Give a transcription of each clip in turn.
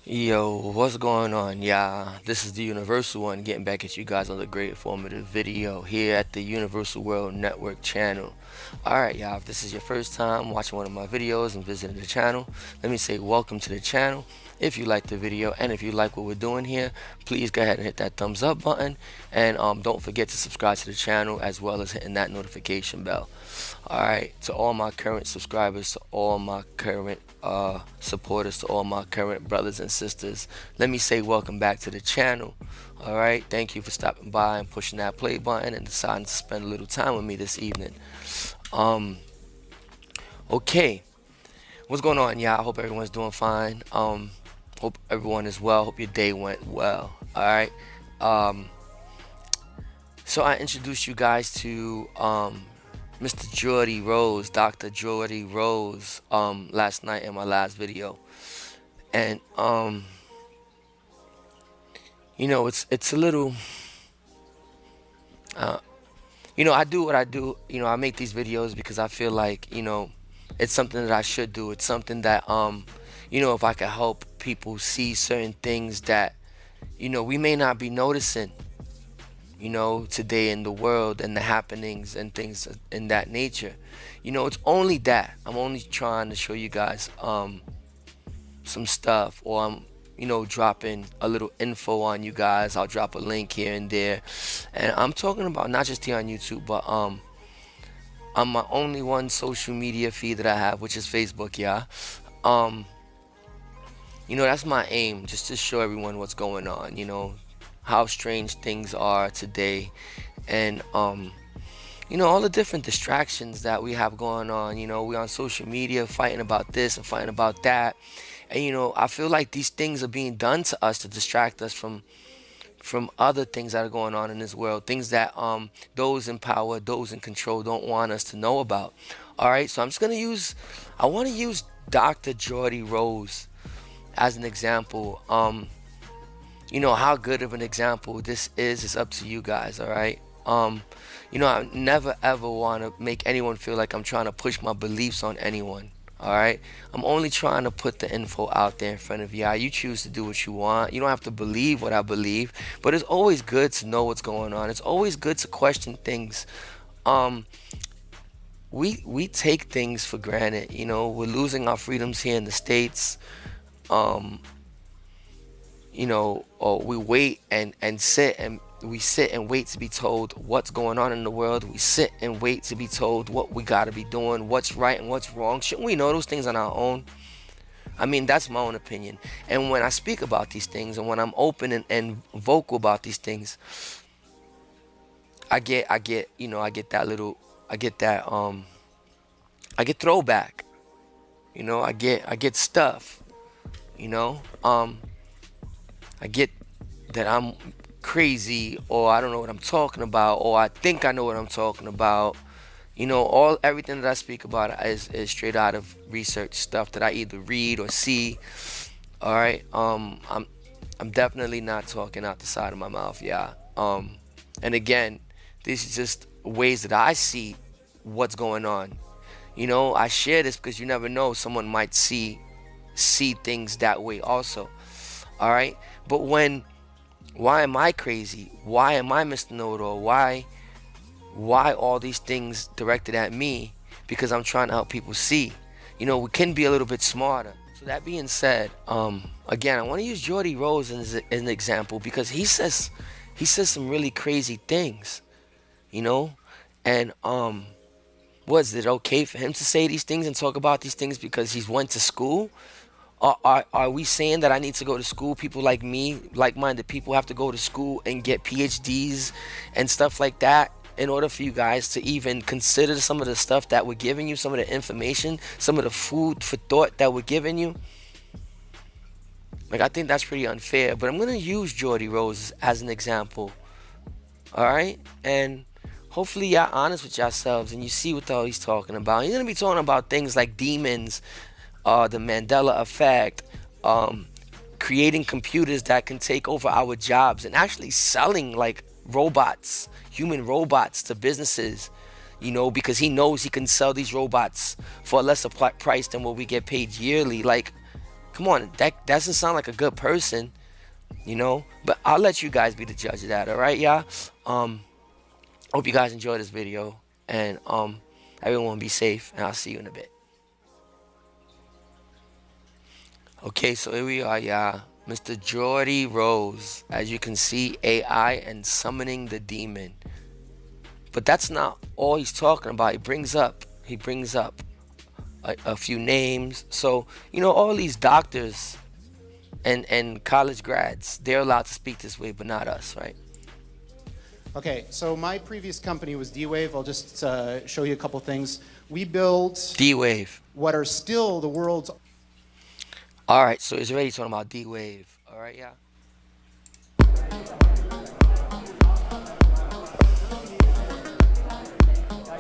Yo, what's going on? Yeah, this is the Universal1 getting back at you guys on the great informative video here at the Universal World Network channel. Alright, y'all, if this is your first time watching one of my videos and visiting the channel, let me say welcome to the channel. If you like the video and if you like what we're doing here, please go ahead and hit that thumbs up button, and don't forget to subscribe to the channel as well as hitting that notification bell. Alright, to all my current subscribers, to all my current supporters, to all my current brothers and sisters, let me say welcome back to the channel. Alright, thank you for stopping by and pushing that play button and deciding to spend a little time with me this evening. Um, okay, what's going on, y'all? I hope everyone's doing fine. Hope everyone is well. Hope your day went well. Alright, so I introduced you guys to Mr. Jordy Rose, Dr. Jordy Rose, last night in my last video, and it's a little, I do what I do. I make these videos because I feel like it's something that I should do. It's something that if I could help people see certain things that we may not be noticing today in the world and the happenings and things in that nature. It's only that. I'm only trying to show you guys some stuff, or I'm dropping a little info on you guys. I'll drop a link here and there, and I'm talking about not just here on YouTube, but on my only one social media feed that I have, which is Facebook. Yeah, that's my aim, just to show everyone what's going on, how strange things are today, and all the different distractions that we have going on. We on social media fighting about this and fighting about that, and I feel like these things are being done to us to distract us from other things that are going on in this world, things that those in power, those in control don't want us to know about. All right, so I want to use Dr. Jordy Rose as an example. How good of an example this is up to you guys. All right, I never ever want to make anyone feel like I'm trying to push my beliefs on anyone. All right, I'm only trying to put the info out there in front of you. You choose to do what you want. You don't have to believe what I believe, but it's always good to know what's going on. It's always good to question things. We take things for granted. We're losing our freedoms here in the States. Or we wait and sit and wait to be told what's going on in the world. We sit and wait to be told what we got to be doing, what's right and what's wrong. Shouldn't we know those things on our own? I mean, that's my own opinion. And when I speak about these things, and when I'm open and vocal about these things, I get I get throwback. I get stuff. I get that I'm crazy, or I don't know what I'm talking about, or I think I know what I'm talking about. Everything that I speak about is straight out of research stuff that I either read or see. All right, I'm definitely not talking out the side of my mouth. Yeah. And again, this is just ways that I see what's going on. I share this because you never know, someone might see things that way also. All right, but why am I crazy? Why am I Mr. Know-it-all? Why all these things directed at me? Because I'm trying to help people see. We can be a little bit smarter. So that being said, again, I want to use Jordy Rose as an example, because he says some really crazy things. And was it okay for him to say these things and talk about these things because he's went to school? Are we saying that I need to go to school? People like me, like-minded people, have to go to school and get PhDs and stuff like that in order for you guys to even consider some of the stuff that we're giving you, some of the information, some of the food for thought that we're giving you? Like, I think that's pretty unfair, but I'm going to use Jordy Rose as an example. All right? And hopefully y'all honest with yourselves and you see what the hell he's talking about. He's going to be talking about things like demons, the Mandela effect, creating computers that can take over our jobs, and actually selling like robots, human robots, to businesses, because he knows he can sell these robots for a lesser price than what we get paid yearly. Like, Come on, that doesn't sound like a good person, you know. But I'll let you guys be the judge of that. All right, y'all. Hope you guys enjoy this video, and everyone be safe, and I'll see you in a bit. Okay, so here we are, y'all. Mr. Jordy Rose, as you can see, AI and summoning the demon. But that's not all he's talking about. He brings up a few names. So, you know, all these doctors and college grads, they're allowed to speak this way, but not us, right? Okay, so my previous company was D-Wave. I'll just show you a couple things. We built D-Wave. what are still the world's... All right, so he's already talking about D-Wave. All right, yeah.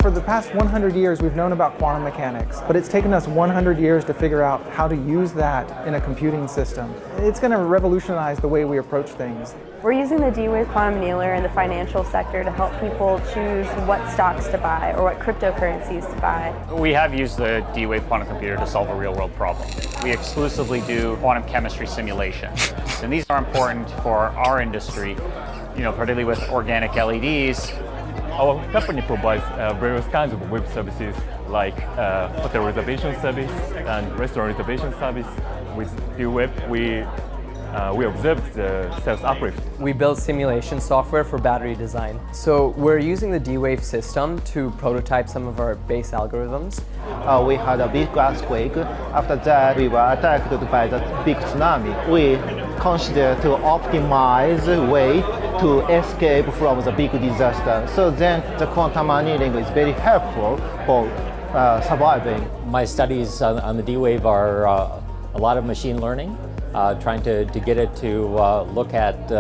For the past 100 years, we've known about quantum mechanics, but it's taken us 100 years to figure out how to use that in a computing system. It's going to revolutionize the way we approach things. We're using the D-Wave quantum annealer in the financial sector to help people choose what stocks to buy or what cryptocurrencies to buy. We have used the D-Wave quantum computer to solve a real-world problem. We exclusively do quantum chemistry simulations, and these are important for our industry, you know, particularly with organic LEDs. Our company provides various kinds of web services like hotel reservation service and restaurant reservation service. With D-Wave, we observed the sales uplift. We build simulation software for battery design. So we're using the D-Wave system to prototype some of our base algorithms. We had a big earthquake. After that, we were attacked by the big tsunami. We considered to optimize a way to escape from the big disaster. So then the quantum annealing is very helpful for surviving. My studies on the D-Wave are a lot of machine learning, trying to get it to look at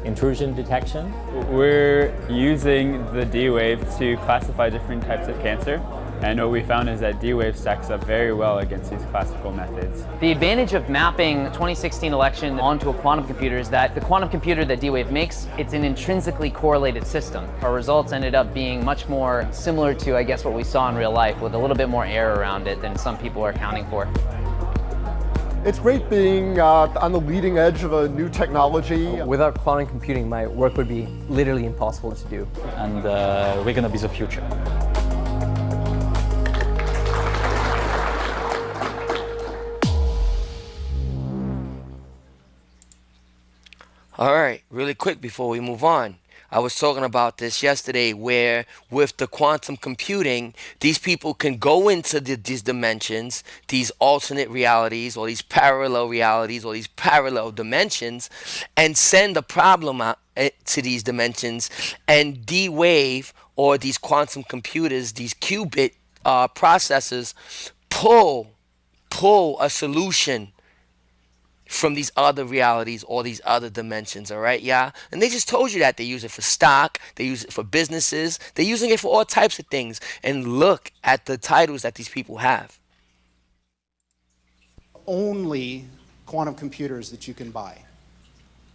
intrusion detection. We're using the D-Wave to classify different types of cancer. And what we found is that D-Wave stacks up very well against these classical methods. The advantage of mapping the 2016 election onto a quantum computer is that the quantum computer that D-Wave makes, it's an intrinsically correlated system. Our results ended up being much more similar to, I guess, what we saw in real life, with a little bit more error around it than some people are accounting for. It's great being on the leading edge of a new technology. Without quantum computing, my work would be literally impossible to do. And we're going to be the future. All right, really quick before we move on. I was talking about this yesterday where with the quantum computing, these people can go into these dimensions, these alternate realities or these parallel realities or these parallel dimensions and send a problem out to these dimensions, and D-Wave or these quantum computers, these qubit processors pull a solution from these other realities or these other dimensions. All right, yeah. And they just told you that they use it for stock, they use it for businesses, they're using it for all types of things. And look at the titles that these people have. Only quantum computers that you can buy.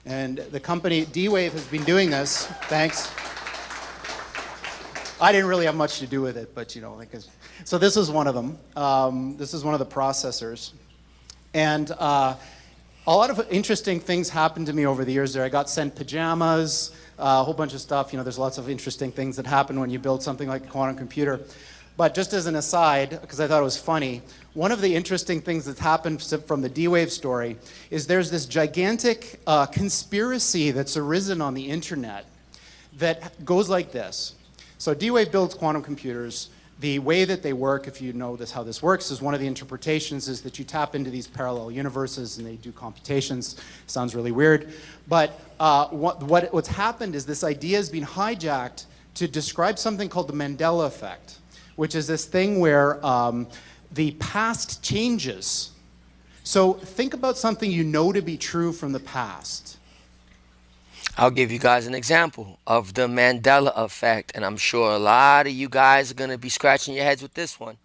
And the company D-Wave has been doing this. Thanks. I didn't really have much to do with it, but you know, so this is one of them. This is one of the processors, and a lot of interesting things happened to me over the years there. I got sent pajamas, a whole bunch of stuff. You know, there's lots of interesting things that happen when you build something like a quantum computer. But just as an aside, because I thought it was funny, one of the interesting things that's happened from the D-Wave story is there's this gigantic conspiracy that's arisen on the internet that goes like this. So D-Wave builds quantum computers. The way that they work, if you know how this works, is one of the interpretations is that you tap into these parallel universes and they do computations. Sounds really weird. But what's happened is this idea has been hijacked to describe something called the Mandela effect, which is this thing where the past changes. So think about something you know to be true from the past. I'll give you guys an example of the Mandela effect, and I'm sure a lot of you guys are going to be scratching your heads with this one.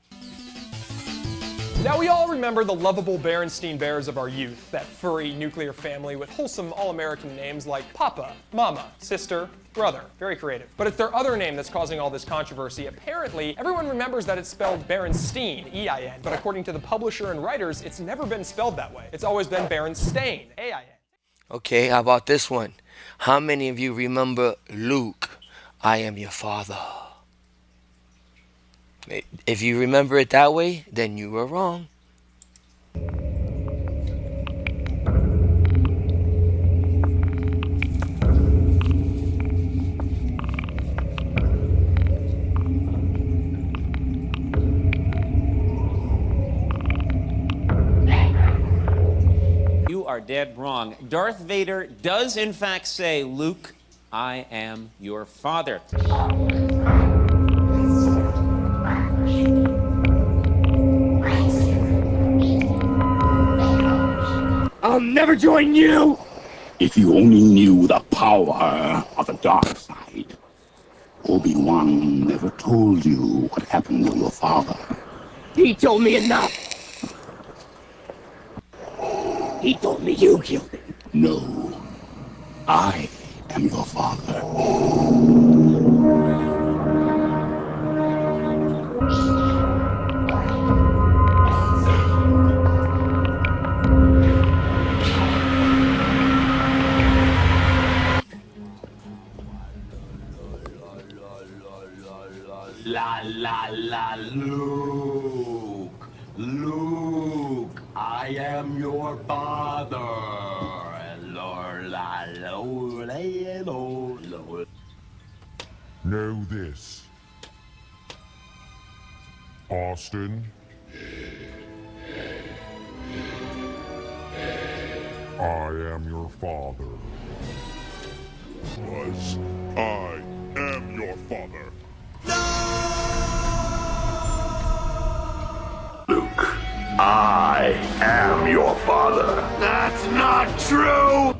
Now we all remember the lovable Berenstein Bears of our youth, that furry nuclear family with wholesome all-American names like Papa, Mama, Sister, brother. Very creative. But it's their other name that's causing all this controversy. Apparently, everyone remembers that it's spelled Berenstain, E-I-N, but according to the publisher and writers, it's never been spelled that way. It's always been Berenstain, A-I-N. Okay, how about this one? How many of you remember Luke, I am your father? If you remember it that way, then you were wrong. You are dead wrong. Darth Vader does in fact say, Luke, I am your father. I'll never join you! If you only knew the power of the dark side. Obi-Wan never told you what happened to your father. He told me enough! He told me you killed him. No. I am your father. La la la, Luke. Luke, I am your father. Know this. Austin. I am your father. Was I am your father. Luke, I am your father. That's not true!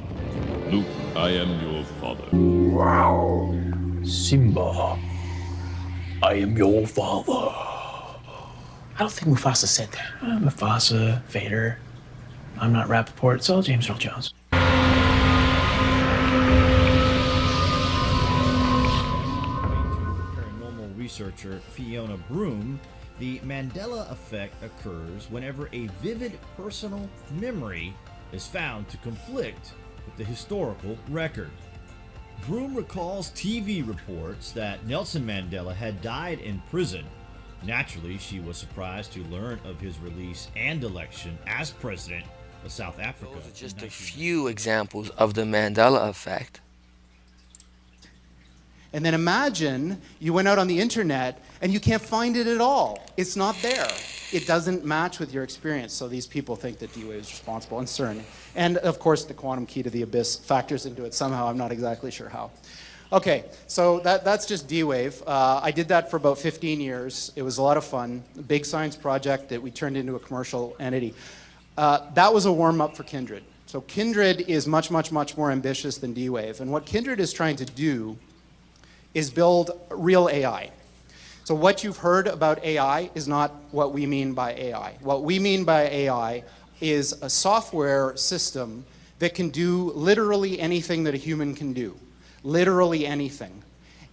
Luke, I am your father. Wow. Simba, I am your father. I don't think Mufasa said that. Mufasa, Vader. I'm not Rappaport, it's all James Earl Jones. Paranormal researcher Fiona Broom, the Mandela effect occurs whenever a vivid personal memory is found to conflict with the historical record. Broom recalls TV reports that Nelson Mandela had died in prison. Naturally, she was surprised to learn of his release and election as president of South Africa. Those are just a few examples of the Mandela effect. And then imagine you went out on the internet and you can't find it at all. It's not there. It doesn't match with your experience. So these people think that D-Wave is responsible, and CERN. And of course, the quantum key to the abyss factors into it somehow. I'm not exactly sure how. Okay, so that's just D-Wave. I did that for about 15 years. It was a lot of fun. A big science project that we turned into a commercial entity. That was a warm-up for Kindred. So Kindred is much, much, much more ambitious than D-Wave. And what Kindred is trying to do is build real AI. So what you've heard about AI is not what we mean by AI. What we mean by AI is a software system that can do literally anything that a human can do. Literally anything.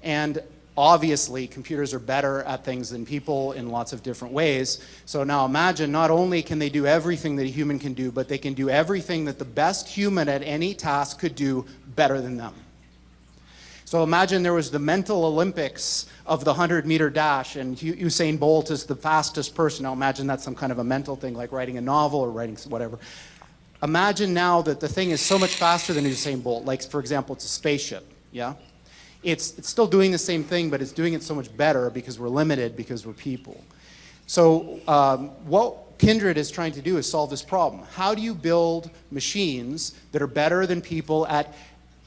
And obviously, computers are better at things than people in lots of different ways. So now imagine, not only can they do everything that a human can do, but they can do everything that the best human at any task could do better than them. So imagine there was the mental Olympics of the 100-meter dash, and Usain Bolt is the fastest person. Now imagine that's some kind of a mental thing, like writing a novel or writing whatever. Imagine now that the thing is so much faster than Usain Bolt. Like, for example, it's a spaceship, yeah? It's still doing the same thing, but it's doing it so much better because we're limited, because we're people. So what Kindred is trying to do is solve this problem. How do you build machines that are better than people at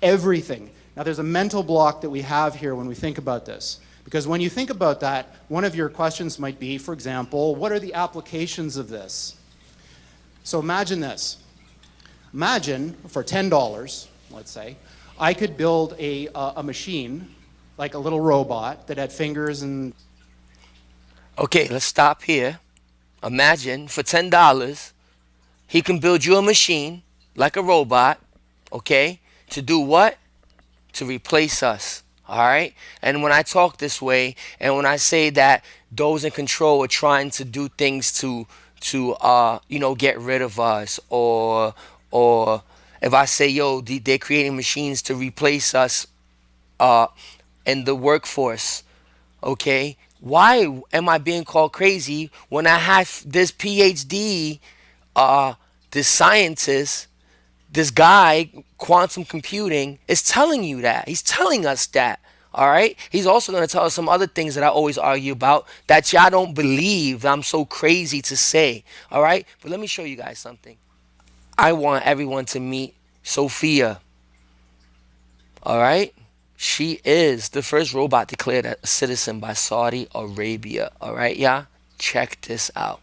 everything? Now, there's a mental block that we have here when we think about this. Because when you think about that, one of your questions might be, for example, what are the applications of this? So imagine this. Imagine, for $10, let's say, I could build a machine, like a little robot, that had fingers and... Okay, let's stop here. Imagine, for $10, he can build you a machine, like a robot, okay, to do what? To replace us. All right. And when I talk this way, and when I say that those in control are trying to do things to get rid of us, or if I say, yo, they're creating machines to replace us uh, in the workforce, okay? Why am I being called crazy when I have this PhD, this scientist, this guy, quantum computing, is telling you that. He's telling us that. All right. He's also going to tell us some other things that I always argue about that y'all don't believe that I'm so crazy to say. All right. But let me show you guys something. I want everyone to meet Sophia. All right. She is the first robot declared a citizen by Saudi Arabia. All right, y'all. Check this out.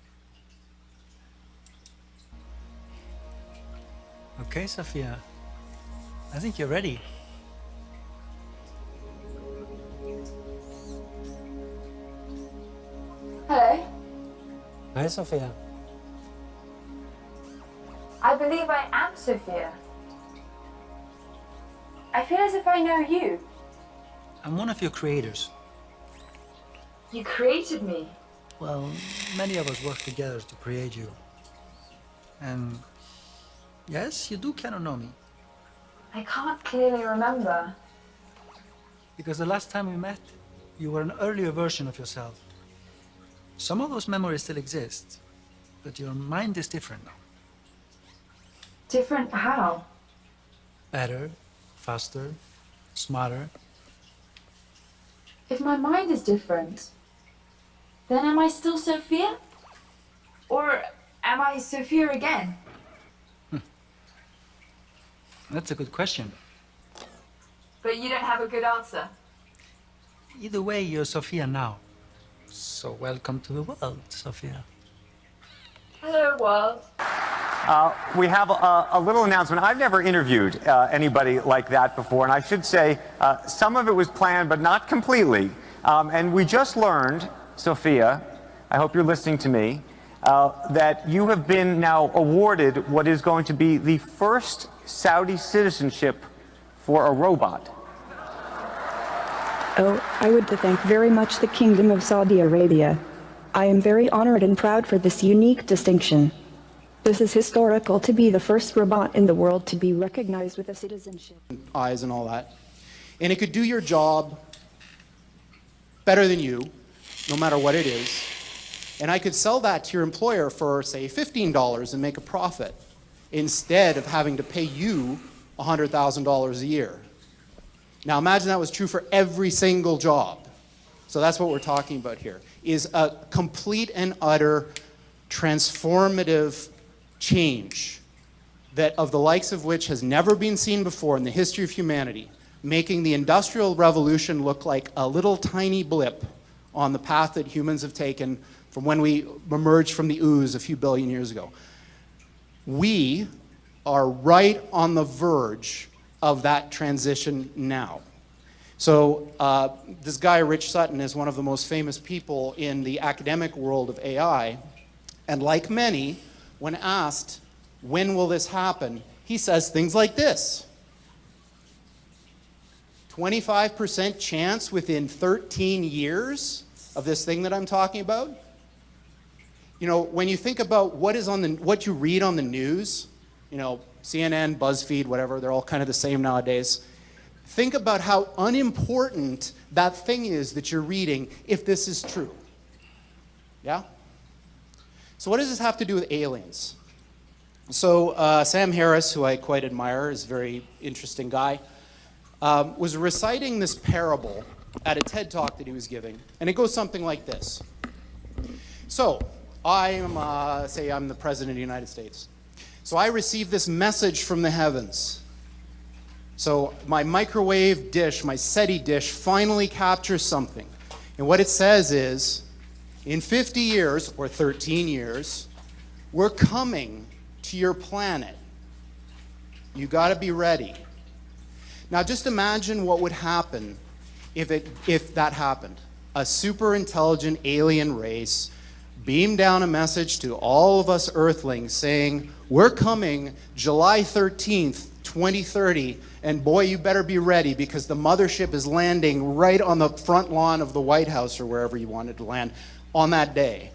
Okay, Sophia. I think you're ready. Hello. Hi, Sophia. I believe I am Sophia. I feel as if I know you. I'm one of your creators. You created me. Well, many of us work together to create you. And yes, you do kind of know me. I can't clearly remember. Because the last time we met, you were an earlier version of yourself. Some of those memories still exist, but your mind is different now. Different how? Better, faster, smarter. If my mind is different, then am I still Sophia? Or am I Sophia again? That's a good question. But you don't have a good answer. Either way, you're Sophia now. So welcome to the world, Sophia. Hello, world. We have a little announcement. I've never interviewed anybody like that before, and I should say some of it was planned, but not completely. And we just learned, Sophia, I hope you're listening to me, that you have been now awarded what is going to be the first Saudi citizenship for a robot. Oh, I would thank very much the Kingdom of Saudi Arabia. I am very honored and proud for this unique distinction. This is historical to be the first robot in the world to be recognized with a citizenship. Eyes and all that. And it could do your job better than you, no matter what it is. And I could sell that to your employer for, say, $15 and make a profit, instead of having to pay you $100,000 a year. Now imagine that was true for every single job. So that's what we're talking about here, is a complete and utter transformative change that of the likes of which has never been seen before in the history of humanity, making the Industrial Revolution look like a little tiny blip on the path that humans have taken from when we emerged from the ooze a few billion years ago. We are right on the verge of that transition now. So this guy, Rich Sutton, is one of the most famous people in the academic world of AI. And like many, when asked, when will this happen, he says things like this. 25% chance within 13 years of this thing that I'm talking about. You know, when you think about what you read on the news, you know, CNN, BuzzFeed, whatever, they're all kind of the same nowadays. Think about how unimportant that thing is that you're reading if this is true. Yeah? So what does this have to do with aliens? So Sam Harris, who I quite admire, is a very interesting guy, was reciting this parable at a TED Talk that he was giving, and it goes something like this. So, say I'm the President of the United States. So I receive this message from the heavens. So my microwave dish, my SETI dish, finally captures something. And what it says is, in 50 years, or 13 years, we're coming to your planet. You gotta be ready. Now just imagine what would happen if that happened. A super intelligent alien race beamed down a message to all of us Earthlings saying, we're coming July 13th, 2030, And boy, you better be ready, because the mothership is landing right on the front lawn of the White House or wherever you wanted to land on that day.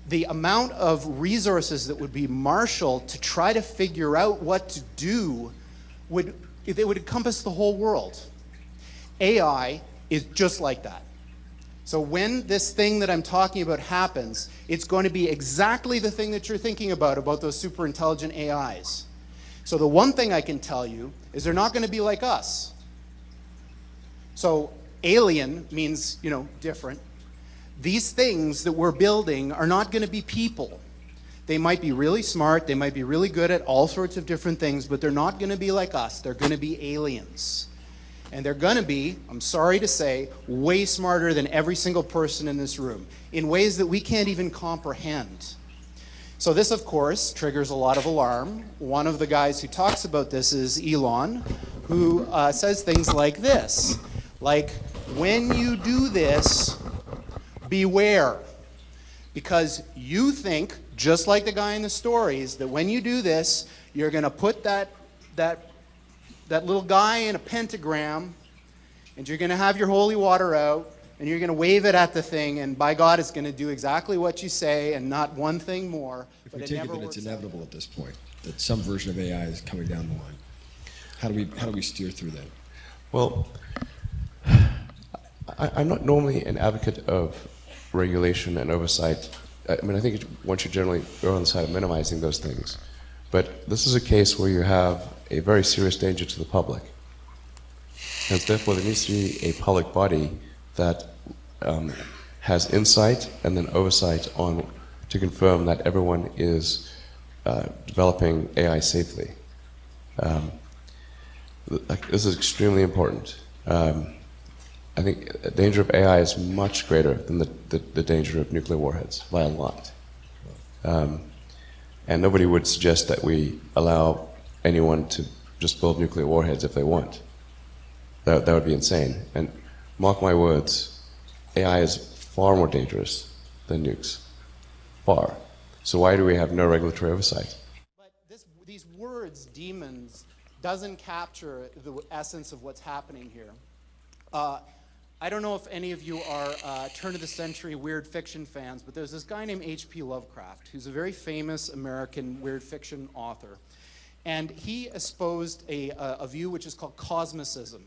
The amount of resources that would be marshaled to try to figure out what to do would encompass the whole world. AI is just like that. So when this thing that I'm talking about happens, it's going to be exactly the thing that you're thinking about those super intelligent AIs. So the one thing I can tell you is they're not going to be like us. So alien means, you know, different. These things that we're building are not going to be people. They might be really smart, they might be really good at all sorts of different things, but they're not going to be like us. They're going to be aliens. And they're going to be, I'm sorry to say, way smarter than every single person in this room, in ways that we can't even comprehend. So this, of course, triggers a lot of alarm. One of the guys who talks about this is Elon, who says things like this, like, when you do this, beware, because you think, just like the guy in the stories, that when you do this, you're going to put that little guy in a pentagram, and you're going to have your holy water out, and you're going to wave it at the thing, and by God, it's going to do exactly what you say and not one thing more. If we take it that it's inevitable at this point, that some version of AI is coming down the line, how do we steer through that? Well, I'm not normally an advocate of regulation and oversight. I mean, I think one should generally err on the side of minimizing those things. But this is a case where you have a very serious danger to the public. And therefore, there needs to be a public body that has insight and then oversight on to confirm that everyone is developing AI safely. This is extremely important. I think the danger of AI is much greater than the danger of nuclear warheads by a lot. And nobody would suggest that we allow anyone to just build nuclear warheads if they want. That would be insane. And mark my words, AI is far more dangerous than nukes. Far. So why do we have no regulatory oversight? But these words, demons, doesn't capture the essence of what's happening here. I don't know if any of you are turn-of-the-century weird fiction fans, but there's this guy named H.P. Lovecraft, who's a very famous American weird fiction author. And he espoused a view which is called cosmicism.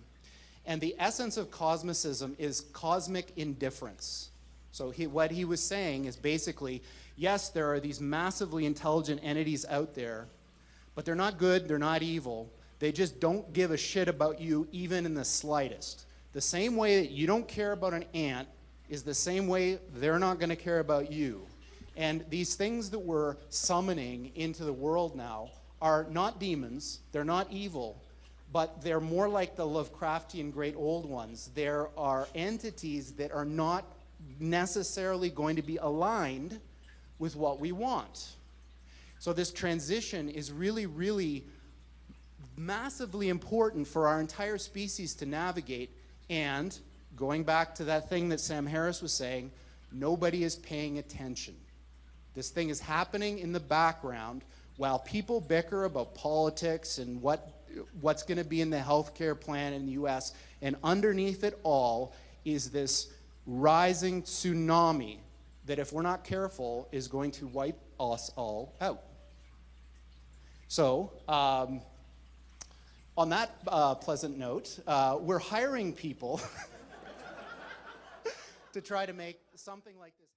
And the essence of cosmicism is cosmic indifference. So what he was saying is basically, yes, there are these massively intelligent entities out there, but they're not good, they're not evil. They just don't give a shit about you even in the slightest. The same way that you don't care about an ant is the same way they're not going to care about you. And these things that we're summoning into the world now are not demons, they're not evil, but they're more like the Lovecraftian great old ones. There are entities that are not necessarily going to be aligned with what we want. So this transition is really, really massively important for our entire species to navigate. And going back to that thing that Sam Harris was saying, nobody is paying attention. This thing is happening in the background while people bicker about politics and what's going to be in the healthcare plan in the US. And underneath it all is this rising tsunami that, if we're not careful, is going to wipe us all out. So, on that pleasant note, we're hiring people to try to make something like this.